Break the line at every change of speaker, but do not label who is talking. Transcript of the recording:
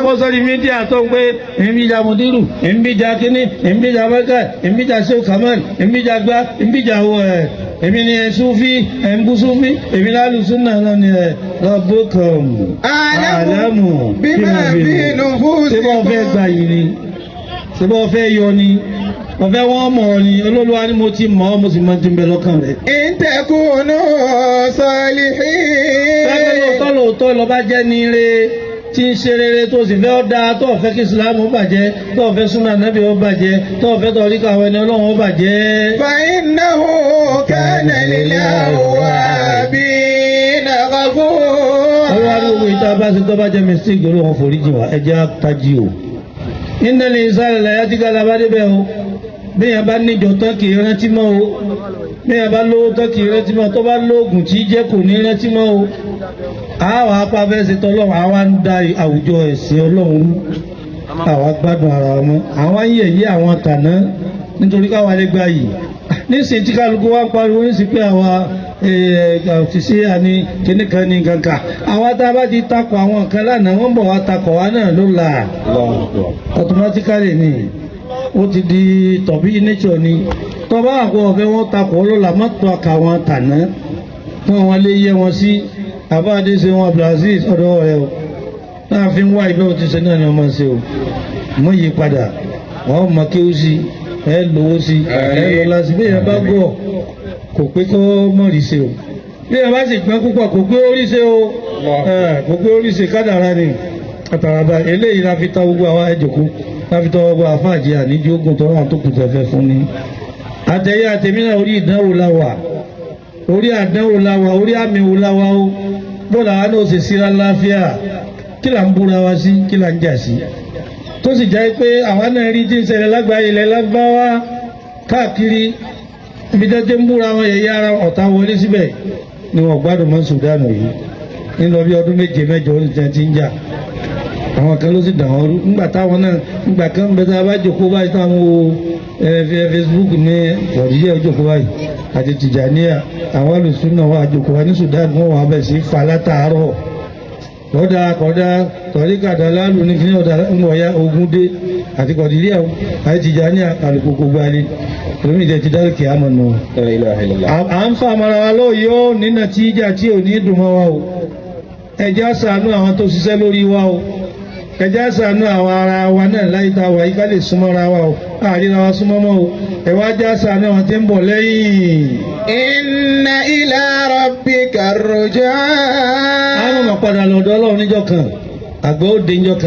bọ́ sórí mídíà tó ń pé ìbíjà mùdírù ìbíjà kínní ìbíjà mẹ́kà ìbíjà sèw kamal ìbíjà gbá ìbíjà wọ èmi ni Sufi ẹ̀ǹbù Sufi èmi lálù súnà náà ni rabbukum alamu bima fi nufusikum. ṣé bọ́ọ̀ fẹ́ gbà yìí ni ṣé bọ́ọ̀ fẹ́ yọ ni ọ̀fẹ́ wọn mọ̀ ọ́ ni Olúwa ni mo ti mọ̀ ọ́ mo sì mọ̀ ti ń bẹ lọ́kàn rẹ̀.
in takunu salihin.
bákan lóòótọ́ lọ bá jẹ́ ní ire tí ń ṣe rere tó sì fẹ́ ọ́ dáa tó fẹ́ kí Islam ó bàjẹ́ tó fẹ́ súnà nábì ó bàjẹ́ tó fẹ́ tọ́ríkà àwọn ẹni Ọlọ́run ó bàjẹ́.
fa innahu kana lil awwabina ghafura.
ọlọ́wà gbogbo ìta bá ṣe tó bá jẹ́ mistake Ọlọ́run foríjì wá ẹ jẹ́ àtàjì o. innal insana la yatgha labá débẹ̀ o bẹ́ẹ̀ bá níjọ tán kì í rántí mọ́ o bẹ́ẹ̀ bá lówó tán kì í rántí mọ́ tó bá lóògùn tí jẹ́ kò ní rántí mọ́ o. àwọn apáfẹ́sẹ̀ tọ́lọ́run àwa ń da àwùjọ ẹ̀sìn Ọlọ́run àwa gbádùn ara wọn mọ́ àwa ń yẹ̀yẹ́ àwọn tàná nítorí káwa lè gba yìí nísìnyí tí kálukú wa ń pariwo ní sí pé àwa òtítí àní kíníkan ní kankan àwa tá a bá ti takò àwọn nǹkan lánàá wọ́n bọ̀ wá takò wá náà ló là automatically ni ó ti di tọ̀bí nature ni tọ́ba àpò ọ̀fẹ́ wọn takò ọlọ́lá mọ́tò àkàwọn tàná fún wọn lè yẹ wọn sí àbáàdé ṣe wọn Brazil ọ̀dọ̀ rẹ o náà fi ń wá ibẹ̀ òtítí náà ni wọ́n máa ṣe o mú yí padà wọ́n mọ kí ó sí ẹ lówó sí ẹ lọ́la sí bí ẹ bá gbọ́ kò pé kó mọ̀ rí ṣe o bí ẹ bá sì gbọ́n púpọ̀ kò pé ó rí ṣe o kò pé ó rí ṣe kádàrá ni àtàràbà eléyìí la fi tọ́ gbogbo àwọn ẹjọ́kú la fi tọ́ gbogbo àfáàjì àníjú ogun tó wà tó kù tẹ̀fẹ́ fún ni. àtẹ̀yẹ àtẹ̀mí náà orí ìdánwò la wà orí àdánwò la wà orí àmì wò la wà o bọ́ọ̀lù àwọn náà ṣe síra láfíà kí là ń búra wa sí kí là ń jà sí tó sì jẹ́ pé àwọn náà rí tí ń ṣẹlẹ̀ lágbàáyé ilẹ̀ lágbáwá káàkiri ibi tó ti ń búra wọn yẹ̀yẹ́ ara ọ̀tá wọlé síbẹ̀ ni wọ́n gbádùn mọ́ Sudan yìí nínú bí ọdún méje mẹ́jọ ó ti ń jà àwọn kan ló sì dà wọ́n rú nígbà táwọn náà nígbà kan bẹ́ẹ̀ tá a bá jòkó báyìí táwọn wo Facebook ní ọ̀díyẹ jòkó báyìí àti Tìjàníyà àwọn alùsùn náà wà jòkó wa ní Sudan wọn wà bẹ̀ sí fa látàárọ̀ kọ́dá tọ̀ríkàdá lálù ní fíní ọ̀dá ńwọ̀ya ogun dé àti kọ̀dílé àwọn àti Tìjàníyà àlùkòkò gbalẹ̀ lómi ìdẹ̀ ti dárò kì á mọ̀ nù. à ń fa àmàrà wa lóòyè ó nínà tí ìjà tí ò ní dùn mọ́ wa o ẹjẹ́ ṣàánú àwọn tó ṣiṣẹ́ lórí wa o ẹjẹ́ ṣàánú àwọn ara wa náà láyé tá a wà yí ká lè súnmọ́ ra wa o àríra wa súnmọ́ mọ́ o ẹ̀wá já ṣàánú àwọn tí ń bọ̀ lẹ́yìn.
inna ila rabbika rujaa.
àwọn ọmọ padà lọ́dọ̀ Ọlọ́run níjọ́ kan àgbẹ̀ ó dé níjọ́ kan.